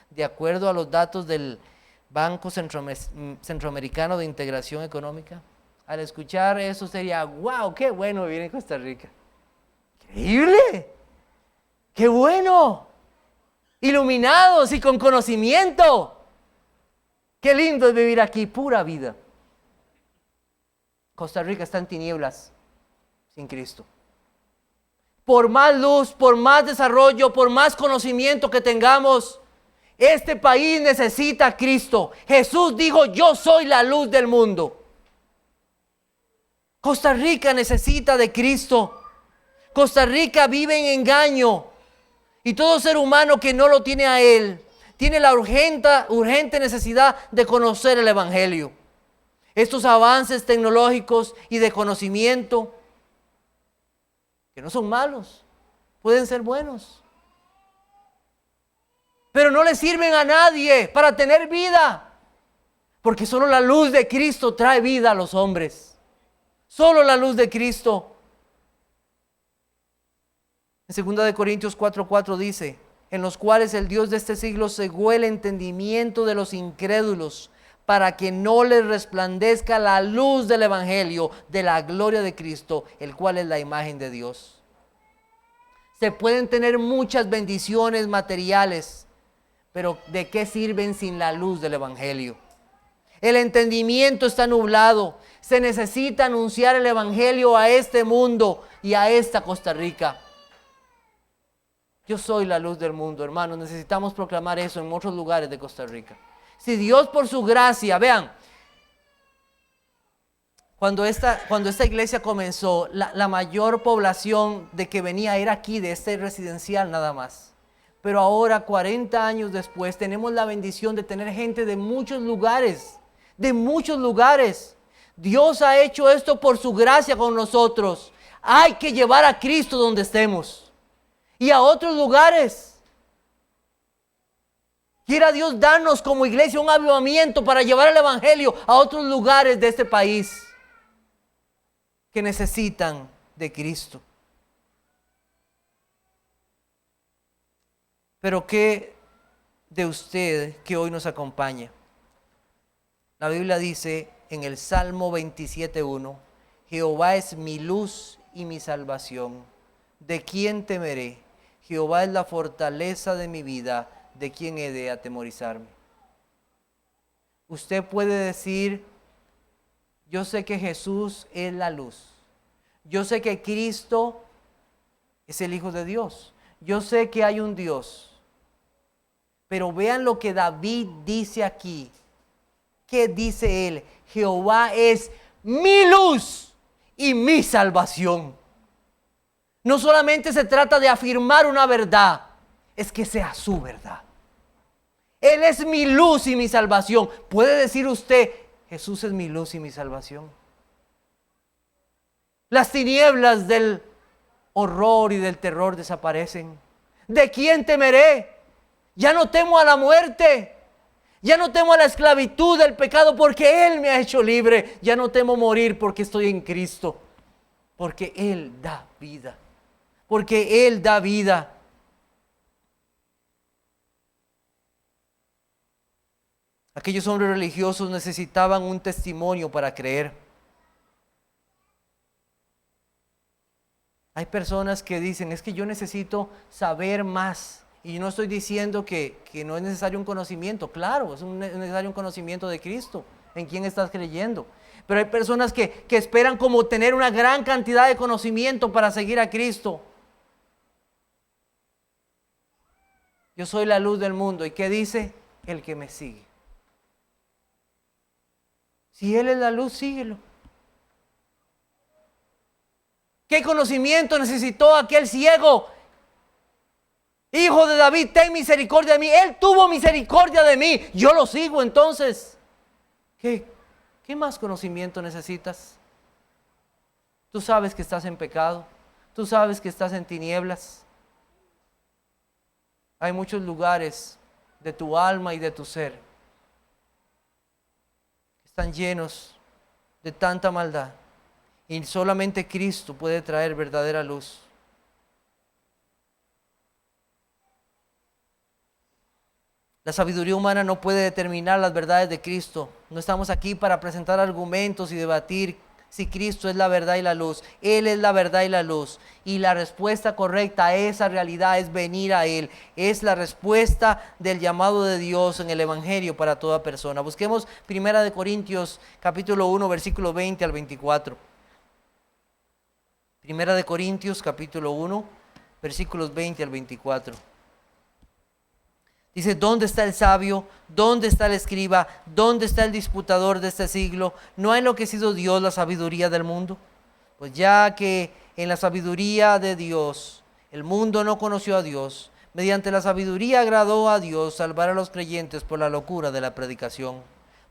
de acuerdo a los datos del Banco Centroamericano de Integración Económica? al escuchar eso sería, wow, qué bueno vivir en Costa Rica. Increíble, qué bueno, iluminados y con conocimiento. Qué lindo es vivir aquí, pura vida. Costa Rica está en tinieblas sin Cristo. Por más luz, por más desarrollo, por más conocimiento que tengamos, este país necesita a Cristo. Jesús dijo, yo soy la luz del mundo. Costa Rica necesita de Cristo. Costa Rica vive en engaño. Y todo ser humano que no lo tiene a Él, tiene la urgente necesidad de conocer el Evangelio. Estos avances tecnológicos y de conocimiento, que no son malos, pueden ser buenos, pero no le sirven a nadie para tener vida, porque solo la luz de Cristo trae vida a los hombres. Solo la luz de Cristo. En 2 Corintios 4:4 dice, en los cuales el Dios de este siglo cegó el entendimiento de los incrédulos, para que no les resplandezca la luz del Evangelio de la gloria de Cristo, el cual es la imagen de Dios. Se pueden tener muchas bendiciones materiales, pero ¿de qué sirven sin la luz del Evangelio? El entendimiento está nublado. Se necesita anunciar el Evangelio a este mundo y a esta Costa Rica. Yo soy la luz del mundo, hermanos. Necesitamos proclamar eso en otros lugares de Costa Rica. Si Dios por su gracia, vean, cuando esta iglesia comenzó, la mayor población de que venía era aquí, de este residencial nada más. Pero ahora, 40 años después, tenemos la bendición de tener gente de muchos lugares, de muchos lugares. Dios ha hecho esto por su gracia con nosotros. Hay que llevar a Cristo donde estemos y a otros lugares. Quiera Dios darnos como iglesia un avivamiento para llevar el Evangelio a otros lugares de este país que necesitan de Cristo. Pero ¿qué de usted que hoy nos acompaña? La Biblia dice en el Salmo 27:1, Jehová es mi luz y mi salvación. ¿De quién temeré? Jehová es la fortaleza de mi vida. ¿De quién he de atemorizarme? Usted puede decir, yo sé que Jesús es la luz. Yo sé que Cristo es el Hijo de Dios. Yo sé que hay un Dios. Pero vean lo que David dice aquí. ¿Qué dice él? Jehová es mi luz y mi salvación. No solamente se trata de afirmar una verdad, es que sea su verdad. Él es mi luz y mi salvación. ¿Puede decir usted, Jesús es mi luz y mi salvación? Las tinieblas del horror y del terror desaparecen. ¿De quién temeré? Ya no temo a la muerte. Ya no temo a la esclavitud del pecado porque Él me ha hecho libre. Ya no temo morir porque estoy en Cristo. Porque Él da vida. Porque Él da vida. Aquellos hombres religiosos necesitaban un testimonio para creer. Hay personas que dicen, es que yo necesito saber más. Y no estoy diciendo que no es necesario un conocimiento. Claro, es necesario un conocimiento de Cristo, en quién estás creyendo. Pero hay personas que esperan como tener una gran cantidad de conocimiento para seguir a Cristo. Yo soy la luz del mundo. ¿Y qué dice? El que me sigue. Si Él es la luz, síguelo. ¿Qué conocimiento necesitó aquel ciego? Hijo de David, ten misericordia de mí. Él tuvo misericordia de mí. Yo lo sigo entonces. ¿Qué más conocimiento necesitas? Tú sabes que estás en pecado. Tú sabes que estás en tinieblas. Hay muchos lugares de tu alma y de tu ser que están llenos de tanta maldad. Y solamente Cristo puede traer verdadera luz. La sabiduría humana no puede determinar las verdades de Cristo. No estamos aquí para presentar argumentos y debatir si Cristo es la verdad y la luz? Él es la verdad y la luz. Y la respuesta correcta a esa realidad es venir a Él. Es la respuesta del llamado de Dios en el Evangelio para toda persona. Busquemos 1 Corintios capítulo 1, versículo 20 al 24. 1 Corintios capítulo 1, versículos 20 al 24. Dice, ¿dónde está el sabio? ¿Dónde está el escriba? ¿Dónde está el disputador de este siglo? ¿No ha enloquecido Dios la sabiduría del mundo? Pues ya que en la sabiduría de Dios el mundo no conoció a Dios, mediante la sabiduría agradó a Dios salvar a los creyentes por la locura de la predicación.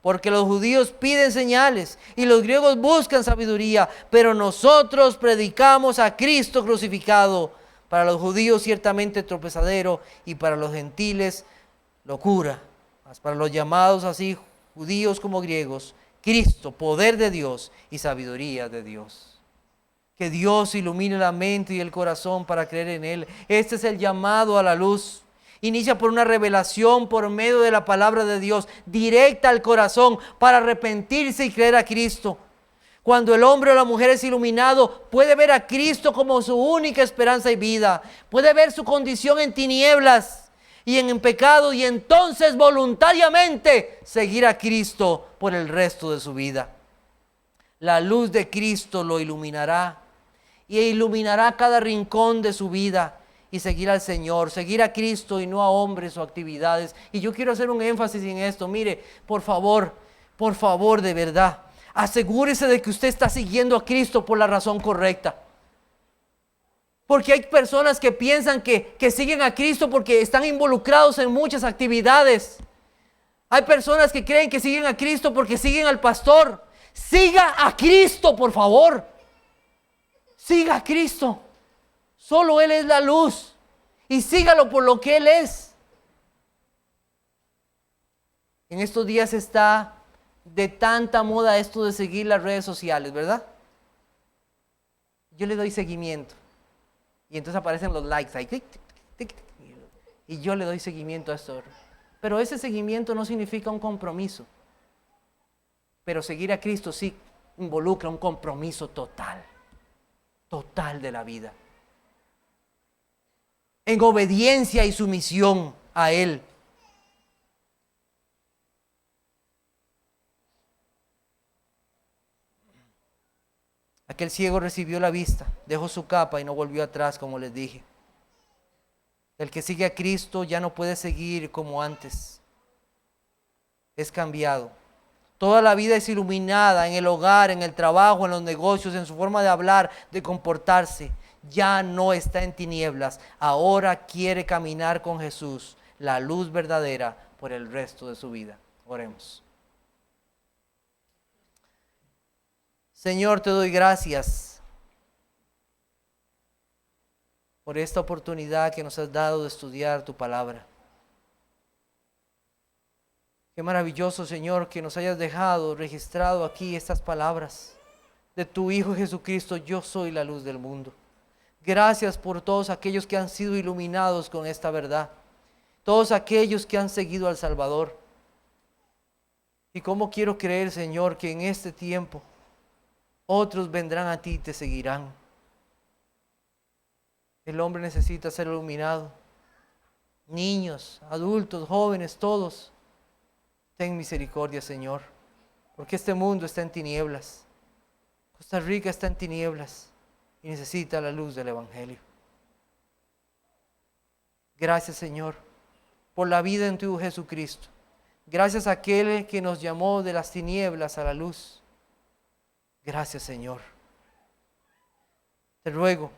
Porque los judíos piden señales y los griegos buscan sabiduría, pero nosotros predicamos a Cristo crucificado. Para los judíos ciertamente tropezadero y para los gentiles locura. Mas para los llamados así, judíos como griegos, Cristo, poder de Dios y sabiduría de Dios. Que Dios ilumine la mente y el corazón para creer en Él. Este es el llamado a la luz. Inicia por una revelación por medio de la palabra de Dios, directa al corazón para arrepentirse y creer a Cristo. Cuando el hombre o la mujer es iluminado, puede ver a Cristo como su única esperanza y vida. Puede ver su condición en tinieblas y en pecado, y entonces voluntariamente seguir a Cristo por el resto de su vida. La luz de Cristo lo iluminará y iluminará cada rincón de su vida, y seguir al Señor, seguir a Cristo y no a hombres o actividades. Y yo quiero hacer un énfasis en esto. Mire, por favor, de verdad, asegúrese de que usted está siguiendo a Cristo por la razón correcta. Porque hay personas que piensan que siguen a Cristo porque están involucrados en muchas actividades. Hay personas que creen que siguen a Cristo porque siguen al pastor. Siga a Cristo, por favor. Siga a Cristo. Solo Él es la luz. Y sígalo por lo que Él es. En estos días está de tanta moda esto de seguir las redes sociales, ¿verdad? Yo le doy seguimiento. Y entonces aparecen los likes ahí. Tic, tic, tic, tic, y yo le doy seguimiento a esto. Pero ese seguimiento no significa un compromiso. Pero seguir a Cristo sí involucra un compromiso total. Total de la vida. En obediencia y sumisión a Él. Aquel ciego recibió la vista, dejó su capa y no volvió atrás, como les dije. El que sigue a Cristo ya no puede seguir como antes. Es cambiado. Toda la vida es iluminada en el hogar, en el trabajo, en los negocios, en su forma de hablar, de comportarse. Ya no está en tinieblas. Ahora quiere caminar con Jesús, la luz verdadera, por el resto de su vida. Oremos. Señor, te doy gracias por esta oportunidad que nos has dado de estudiar tu palabra. Qué maravilloso, Señor, que nos hayas dejado registrado aquí estas palabras de tu Hijo Jesucristo. Yo soy la luz del mundo. Gracias por todos aquellos que han sido iluminados con esta verdad. Todos aquellos que han seguido al Salvador. Y cómo quiero creer, Señor, que en este tiempo otros vendrán a ti y te seguirán. El hombre necesita ser iluminado. Niños, adultos, jóvenes, todos. Ten misericordia, Señor, porque este mundo está en tinieblas. Costa Rica está en tinieblas y necesita la luz del Evangelio. Gracias, Señor, por la vida en tu Jesucristo. Gracias a aquel que nos llamó de las tinieblas a la luz. Gracias, Señor. Te ruego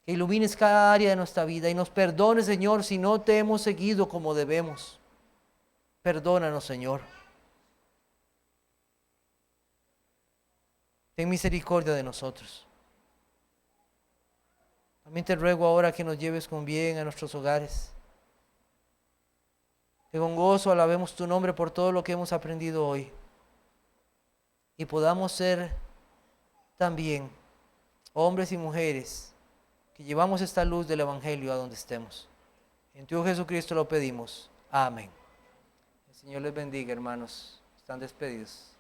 que ilumines cada área de nuestra vida y nos perdones, Señor, si no te hemos seguido como debemos. Perdónanos, Señor. Ten misericordia de nosotros. También te ruego ahora que nos lleves con bien a nuestros hogares. Que con gozo alabemos tu nombre por todo lo que hemos aprendido hoy. Y podamos ser también hombres y mujeres que llevamos esta luz del Evangelio a donde estemos. En tu Hijo Jesucristo lo pedimos. Amén. El Señor les bendiga, hermanos. Están despedidos.